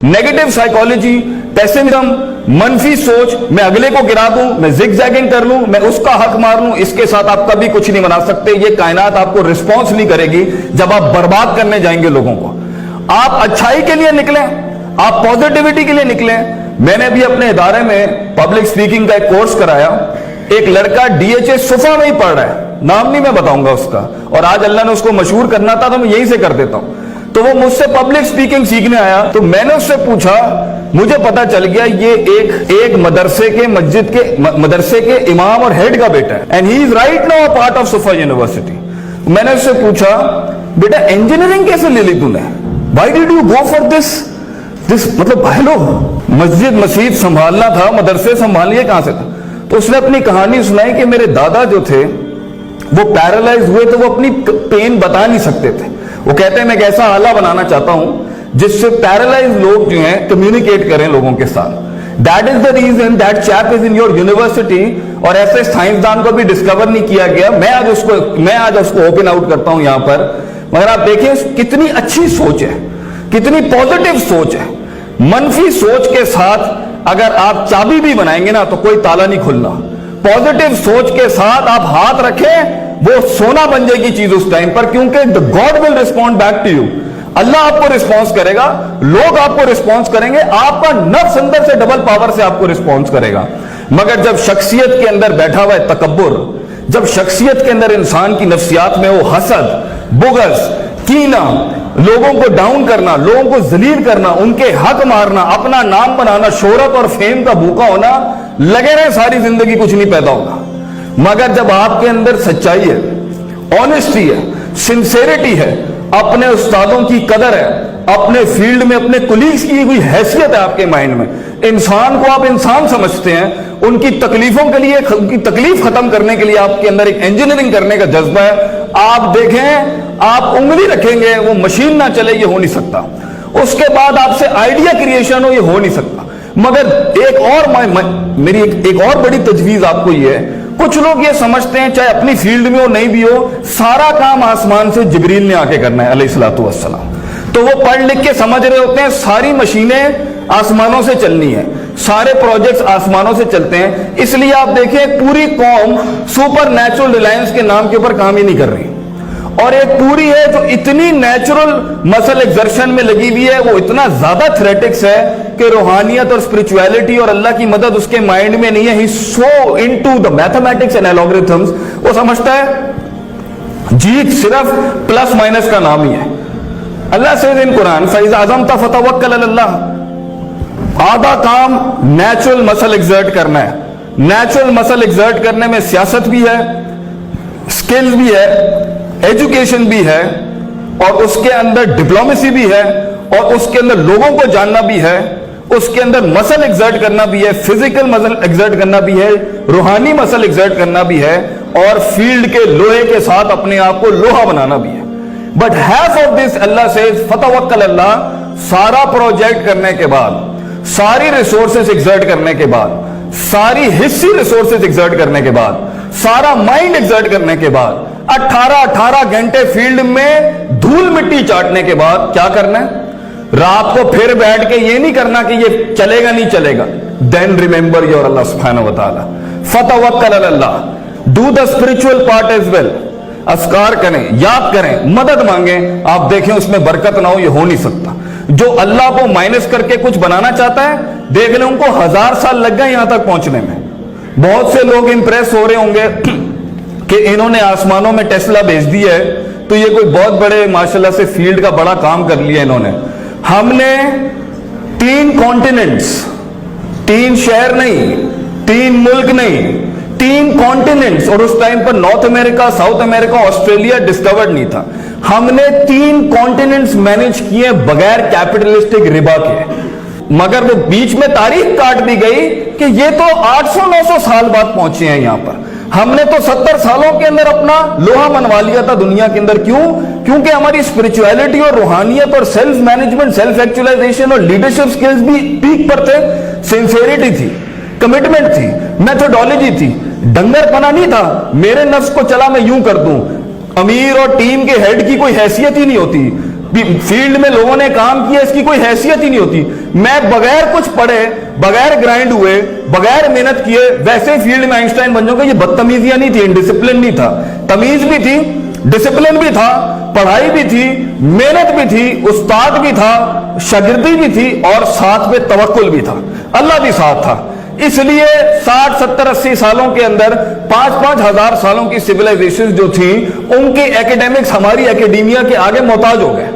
Negative psychology, pessimism, मनफी सोच, मैं अगले को गिरा दूं, मैं जिगजैगिंग कर लूं, मैं उसका हक मार लूं, इसके साथ आप कभी कुछ नहीं बना सकते। ये कायनात आपको रिस्पॉन्स नहीं करेगी जब आप बर्बाद करने जाएंगे लोगों को। आप अच्छाई के लिए निकलें, आप पॉजिटिविटी के लिए निकलें। मैंने भी अपने इदारे में पब्लिक स्पीकिंग का एक कोर्स कराया। एक लड़का डीएचए सुफा में ही पढ़ रहा है, नाम नहीं मैं बताऊंगा उसका, और आज अल्लाह ने उसको मशहूर करना था तो मैं यहीं से कर देता हूं। तो वो मुझसे पब्लिक स्पीकिंग सीखने आया, तो मैंने उससे पूछा, मुझे पता चल गया ये एक मदरसे के मदरसे के इमाम और हेड का बेटा है, and he is right now a part of सुफा यूनिवर्सिटी। मैंने उससे पूछा, बेटा इंजीनियरिंग कैसे ले ली तूने, why did you go for this मतलब हेलो, मस्जिद मसीद संभालना था, मदरसे संभालिए कहां से था। तो उसने अपनी कहानी सुनाई कि मेरे दादा जो थे वो पैरालाइज हुए, तो वो अपनी पेन बता नहीं सकते थे। वो कहते हैं मैं एक ऐसा आला बनाना चाहता हूं जिससे पैरालाइज लोग जो हैं कम्युनिकेट करें लोगों के साथ। That is the reason that chap is in your university, और ऐसे साइंसदान को भी डिस्कवर नहीं किया गया। मैं आज उसको ओपन आउट करता हूं यहां पर। मगर आप देखें कितनी अच्छी सोच है, कितनी पॉजिटिव सोच है। मनफी सोच के साथ अगर आप चाबी भी बनाएंगे ना तो कोई ताला नहीं खुलना। पॉजिटिव सोच के साथ आप हाथ रखें, वो सोना बन जाएगी चीज उस टाइम पर, क्योंकि God will respond back to you. Allah आपको रिस्पॉन्स करेगा, लोग आपको रिस्पॉन्स करेंगे, आपका नफ्स अंदर से डबल पावर से आपको रिस्पॉन्स करेगा। मगर जब शख्सियत के अंदर बैठा हुआ है तकब्बुर, जब शख्सियत के अंदर इंसान की नफ्सियात में वो हसद, बुग़्ज़, कीना, लोगों को डाउन करना, लोगों को जलील करना, उनके हक मारना, अपना नाम बनाना, शोहरत और फेम का भूखा होना, लगे रहे सारी जिंदगी कुछ नहीं पैदा होगा। मगर जब आपके अंदर सच्चाई है, ऑनेस्टी है, सिंसेरिटी है, अपने उस्तादों की कदर है, अपने फील्ड में अपने कुलीग्स की कोई हैसियत है आपके माइंड में, इंसान को आप इंसान समझते हैं, उनकी तकलीफों के लिए, उनकी तकलीफ खत्म करने के लिए आपके अंदर एक इंजीनियरिंग करने का जज्बा है। आप देखें, आप उंगली रखेंगे वो मशीन ना चले, ये हो नहीं सकता। उसके बाद आपसे आइडिया क्रिएशन हो, ये हो नहीं सकता। मगर मेरी एक और बड़ी तजवीज आपको ये है, कुछ लोग ये समझते हैं चाहे अपनी फील्ड में हो नहीं भी हो, सारा काम आसमान से जिब्रील ने आके करना है अलैहिस्सलातु वस्सलाम। तो वो पढ़ लिख के समझ रहे होते हैं सारी मशीनें आसमानों से चलनी है, सारे प्रोजेक्ट्स आसमानों से चलते हैं। इसलिए आप देखें पूरी कौम सुपर नेचुरल रिलायंस के नाम के ऊपर काम ही नहीं कर रही, और एक पूरी है जो इतनी नेचुरल मसल एक्सर्शन में लगी हुई है, वो इतना ज्यादा थ्रेटिक्स है कि रूहानियत और स्पिरिचुअलिटी और अल्लाह की मदद उसके माइंड में नहीं है। He so into the mathematics and algorithms, वो समझता है जीत सिर्फ प्लस माइनस का नाम ही है। अल्लाह से इन कुरान फैज़ा अज़मता फतवक्कल अलल्लाह, आधा काम नेचुरल मसल एक्सर्ट करना है। नेचुरल मसल एक्सर्ट करने में सियासत भी है, स्किल्स भी है, एजुकेशन भी है, और उसके अंदर डिप्लोमेसी भी है, और उसके अंदर लोगों को जानना भी है, उसके अंदर मसल एक्सर्ट करना भी है, फिजिकल मसल एक्सर्ट करना भी है, रूहानी मसल एक्सर्ट करना भी है, और फील्ड के लोहे के साथ अपने आप को लोहा बनाना भी है। बट हैफ ऑफ दिस अल्लाह से फतवक्कल अल्लाह, सारा प्रोजेक्ट करने के बाद, सारी रिसोर्सेज एक्सर्ट करने के बाद, सारी हिस्सी रिसोर्सेज एक्सर्ट करने के बाद, सारा माइंड एक्सर्ट करने के बाद, 18 घंटे फील्ड में धूल मिट्टी चाटने के बाद क्या करना है? रात को फिर बैठ के ये नहीं करना कि ये चलेगा नहीं चलेगा। देन रिमेंबर योर अल्लाह सुब्हानहू व तआला, फतवक्कल अलल्लाह, do the spiritual part as well. अस्कार करें, याद करें, मदद मांगें। आप देखें उसमें बरकत ना हो, ये हो नहीं सकता। जो अल्लाह को माइनस करके कुछ बनाना चाहता है, देख लें उनको 1000 साल लग गए यहां तक पहुंचने में। बहुत से लोग इंप्रेस हो रहे होंगे कि इन्होंने आसमानों में टेस्ला भेज दी है, तो ये कोई बहुत बड़े माशाल्लाह से फील्ड का बड़ा काम कर लिया इन्होंने। हमने 3 कॉन्टिनेंट्स, 3 शहर नहीं, 3 मुल्क नहीं, 3 कॉन्टिनेंट्स, और उस टाइम पर north America, south America, Australia discovered नहीं था। हमने 3 कॉन्टिनेंट्स मैनेज किए बगैर कैपिटलिस्टिक रिबा के। मगर वो बीच में तारीख काट दी गई कि ये तो 800-900 साल बाद पहुंचे हैं यहां पर। हमने तो 70 सालों के अंदर अपना लोहा मनवा लिया था दुनिया के अंदर। क्यों? क्योंकि हमारी स्पिरिचुअलिटी और रूहानियत और सेल्फ मैनेजमेंट, सेल्फ एक्चुअलाइजेशन और लीडरशिप स्किल्स भी पीक पर थे। सिंसियरिटी थी, कमिटमेंट थी, मेथोडोलॉजी थी, डंगरपना नहीं था, मेरे नफ्स को चला मैं यूं कर दूं। अमीर और टीम के हेड की कोई हैसियत ही नहीं होती। फील्ड में लोगों ने काम किया, इसकी कोई हैसियत ही नहीं होती। मैं बगैर कुछ पढ़े, बगैर ग्राइंड हुए, बगैर मेहनत किए वैसे फील्ड में आइंस्टाइन बन जाऊंगा। ये बदतमीजियां नहीं थी, इनडिसिप्लिन नहीं था, तमीज भी थी, डिसिप्लिन भी था, पढ़ाई भी थी, मेहनत भी थी, उस्ताद भी था, शागिर्दी भी थी और साथ में तवक्कुल भी था, अल्लाह भी साथ था। इसलिए 60, 70, 80 सालों के अंदर 5-5 हजार सालों की सिविलाइजेशन जो थी, उनके एकेडमिक्स हमारी एकेडेमिया के आगे मोहताज हो गए।